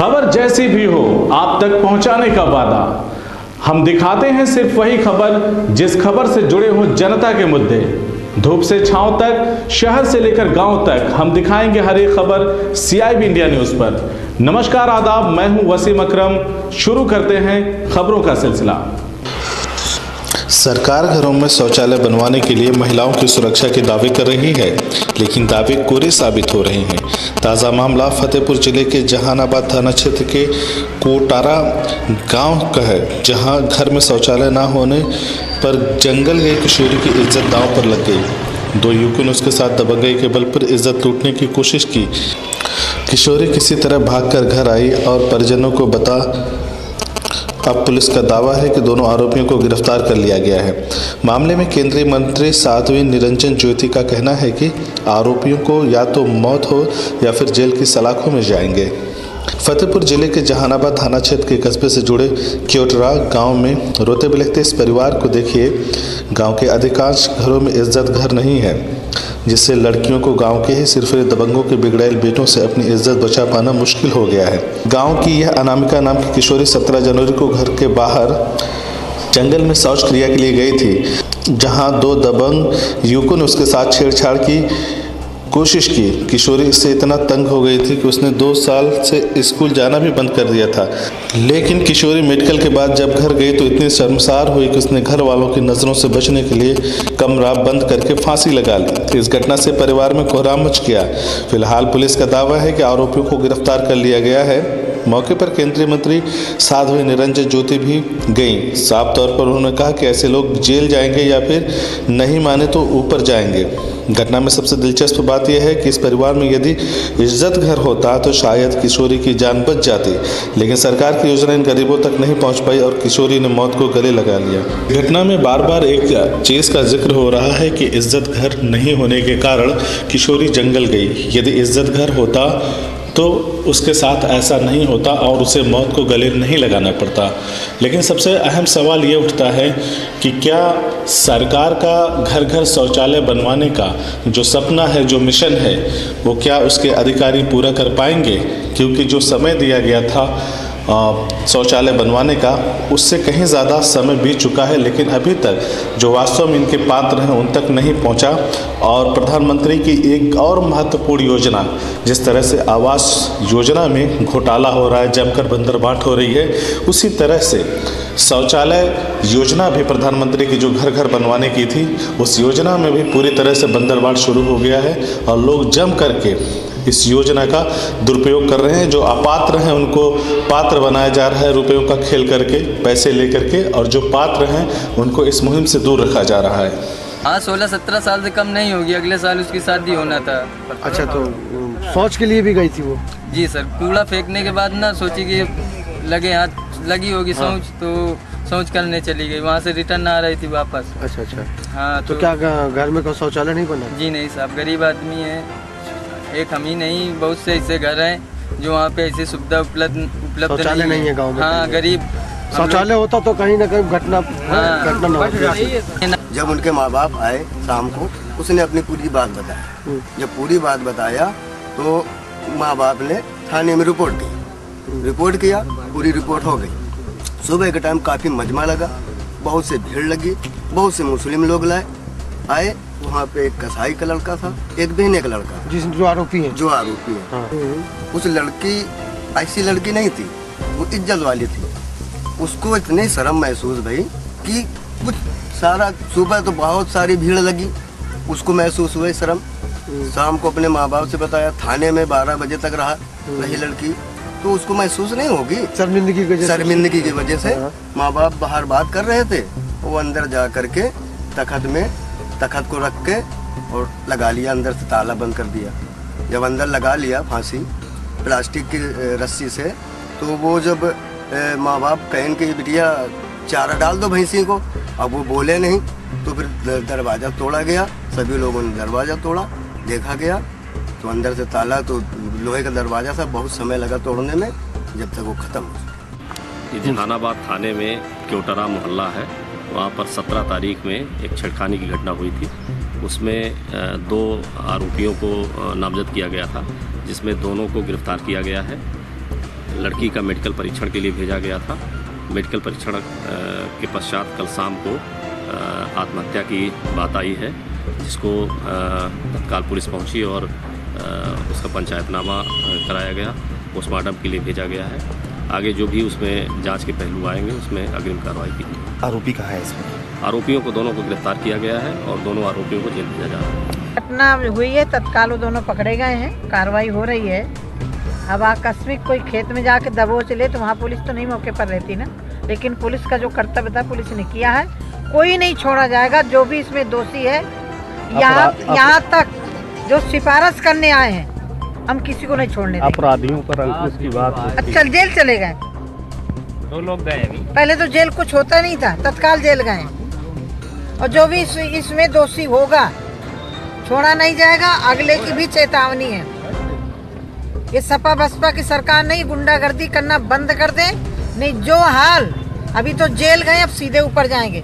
खबर जैसी भी हो आप तक पहुंचाने का वादा। हम दिखाते हैं सिर्फ वही खबर जिस खबर से जुड़े हो जनता के मुद्दे। धूप से छांव तक, शहर से लेकर गांव तक हम दिखाएंगे हर एक खबर CIB इंडिया न्यूज पर। नमस्कार, आदाब, मैं हूं वसीम अकरम। शुरू करते हैं खबरों का सिलसिला। सरकार घरों में शौचालय बनवाने के लिए महिलाओं की सुरक्षा के दावे कर रही है, लेकिन दावे कोरे साबित हो रहे हैं। ताज़ा मामला फतेहपुर जिले के जहानाबाद थाना क्षेत्र के कोटारा गांव का है, जहां घर में शौचालय न होने पर जंगल गई किशोरी की इज्जत दांव पर लग गई। दो युवकों ने उसके साथ दबंगई के बल पर इज्जत लूटने की कोशिश की। किशोरी किसी तरह भागकर घर आई और परिजनों को बता। अब पुलिस का दावा है कि दोनों आरोपियों को गिरफ्तार कर लिया गया है। मामले में केंद्रीय मंत्री साध्वी निरंजन ज्योति का कहना है कि आरोपियों को या तो मौत हो या फिर जेल की सलाखों में जाएंगे। फतेहपुर जिले के जहानाबाद थाना क्षेत्र के कस्बे से जुड़े क्योटरा गांव में रोते बिलखते इस परिवार को देखिए। गांव के अधिकांश घरों में इज्जत घर नहीं है, जिससे लड़कियों को गांव के ही सिर्फ दबंगों के बिगड़ैल बेटों से अपनी इज्जत बचा पाना मुश्किल हो गया है। गांव की यह अनामिका नाम की किशोरी 17 जनवरी को घर के बाहर जंगल में शौच क्रिया के लिए गई थी, जहां दो दबंग युवकों ने उसके साथ छेड़छाड़ की कोशिश की। किशोरी इससे इतना तंग हो गई थी कि उसने 2 साल से स्कूल जाना भी बंद कर दिया था। लेकिन किशोरी मेडिकल के बाद जब घर गई तो इतनी शर्मसार हुई कि उसने घर वालों की नज़रों से बचने के लिए कमरा बंद करके फांसी लगा ली। इस घटना से परिवार में कोहराम मच गया। फिलहाल पुलिस का दावा है कि आरोपियों को गिरफ्तार कर लिया गया है। मौके पर केंद्रीय मंत्री साध्वी निरंजन ज्योति भी गईं। साफ तौर पर उन्होंने कहा कि ऐसे लोग जेल जाएंगे या फिर नहीं माने तो ऊपर जाएंगे। घटना में सबसे दिलचस्प बात यह है कि इस परिवार में यदि इज्जत घर होता तो शायद किशोरी की जान बच जाती, लेकिन सरकार की योजना इन गरीबों तक नहीं पहुंच पाई और किशोरी ने मौत को गले लगा लिया। घटना में बार बार एक चीज़ का जिक्र हो रहा है कि इज्जत घर नहीं होने के कारण किशोरी जंगल गई। यदि इज्जत घर होता तो उसके साथ ऐसा नहीं होता और उसे मौत को गले नहीं लगाना पड़ता। लेकिन सबसे अहम सवाल ये उठता है कि क्या सरकार का घर घर शौचालय बनवाने का जो सपना है, जो मिशन है, वो क्या उसके अधिकारी पूरा कर पाएंगे? क्योंकि जो समय दिया गया था शौचालय बनवाने का, उससे कहीं ज़्यादा समय बीत चुका है, लेकिन अभी तक जो वास्तव में इनके पात्र हैं उन तक नहीं पहुंचा। और प्रधानमंत्री की एक और महत्वपूर्ण योजना, जिस तरह से आवास योजना में घोटाला हो रहा है, जमकर बंदरबाट हो रही है, उसी तरह से शौचालय योजना भी प्रधानमंत्री की जो घर घर बनवाने की थी, उस योजना में भी पूरी तरह से बंदरबाट शुरू हो गया है और लोग जम करके इस योजना का दुरुपयोग कर रहे हैं। जो अपात्र हैं उनको पात्र बनाया जा रहा है, रुपयों का खेल करके, पैसे लेकर के, और जो पात्र हैं उनको इस मुहिम से दूर रखा जा रहा है। हाँ, 16-17 साल से कम नहीं होगी, अगले साल उसकी शादी होना था। अच्छा, तो शौच के लिए भी गई थी वो? जी सर, कूड़ा फेंकने के बाद ना सोची कि लगे हाथ लगी होगी शौच, तो शौच करने चली गई, वहाँ से रिटर्न आ रही थी वापस। अच्छा। हाँ, तो क्या घर में कोई शौचालय नहीं बना? जी नहीं साहब, गरीब आदमी है, एक हम ही नहीं, बहुत से ऐसे घर हैं जो वहाँ पे ऐसी सुविधा उपलब्ध शौचालय नहीं है गाँव में। हाँ, गरीब शौचालय होता तो कहीं ना कहीं घटना न होती। जब उनके माँ बाप आए शाम को, उसने अपनी पूरी बात बताया। जब पूरी बात बताया तो माँ बाप ने थाने में रिपोर्ट किया, पूरी रिपोर्ट हो गई। सुबह के टाइम काफ़ी मजमा लगा, बहुत से भीड़ लगी, बहुत से मुस्लिम लोग आए। वहाँ पे एक कसाई का लड़का था, एक बहने का लड़का, जो आरोपी है। हाँ। उस लड़की ऐसी लड़की नहीं थी, वो इज्जत वाली थी। उसको इतनी शर्म महसूस भई कि कुछ सारा, सुबह तो बहुत सारी भीड़ लगी, उसको महसूस हुई शर्म। शाम को अपने माँ बाप से बताया, थाने में 12 बजे तक रही लड़की, तो उसको महसूस नहीं होगी, शर्मिंदगी की वजह से। माँ बाप बाहर बात कर रहे थे, वो अंदर जा करके तखत को रख के और लगा लिया, अंदर से ताला बंद कर दिया। जब अंदर लगा लिया फांसी प्लास्टिक की रस्सी से, तो वो जब माँ बाप कहें कि बिटिया चारा डाल दो भैंसी को, अब वो बोले नहीं, तो फिर दरवाज़ा तोड़ा गया। सभी लोगों ने दरवाज़ा तोड़ा, देखा गया तो अंदर से ताला, तो लोहे का दरवाज़ा था, बहुत समय लगा तोड़ने में, जब तक वो ख़त्म हो। जहानाबाद थाने में क्योटरा मोहल्ला है, वहाँ पर 17 तारीख में एक छेड़खानी की घटना हुई थी। उसमें 2 आरोपियों को नामजद किया गया था, जिसमें दोनों को गिरफ्तार किया गया है। लड़की का मेडिकल परीक्षण के लिए भेजा गया था। मेडिकल परीक्षण के पश्चात कल शाम को आत्महत्या की बात आई है, जिसको तत्काल पुलिस पहुंची और उसका पंचायतनामा कराया गया, पोस्टमार्टम के लिए भेजा गया है। आगे जो भी उसमें जांच के पहलू आएंगे उसमें अग्रिम कार्रवाई की जाएगी। आरोपी कहाँ है इसमें? आरोपियों को दोनों को गिरफ्तार किया गया है और दोनों आरोपियों को जेल भेजा जा रहा है। घटना हुई है, तत्काल वो दोनों पकड़े गए हैं, कार्रवाई हो रही है। अब आकस्मिक कोई खेत में जाके दबोच ले तो वहाँ पुलिस तो नहीं मौके पर रहती ना, लेकिन पुलिस का जो कर्तव्य था पुलिस ने किया है। कोई नहीं छोड़ा जाएगा, जो भी इसमें दोषी है। यहाँ तक जो सिफारिश करने आए हैं हम किसी को नहीं छोड़ने देंगे। अपराधियों पर अंकुश की बात है। अच्छा, जेल चले गए, 2 लोग गए अभी। पहले तो जेल कुछ होता नहीं था, तत्काल जेल गए। और जो भी इसमें दोषी होगा छोड़ा नहीं जाएगा। अगले की भी चेतावनी है, ये सपा बसपा की सरकार नहीं, गुंडागर्दी करना बंद कर दे, नहीं जो हाल अभी तो जेल गए अब सीधे ऊपर जाएंगे।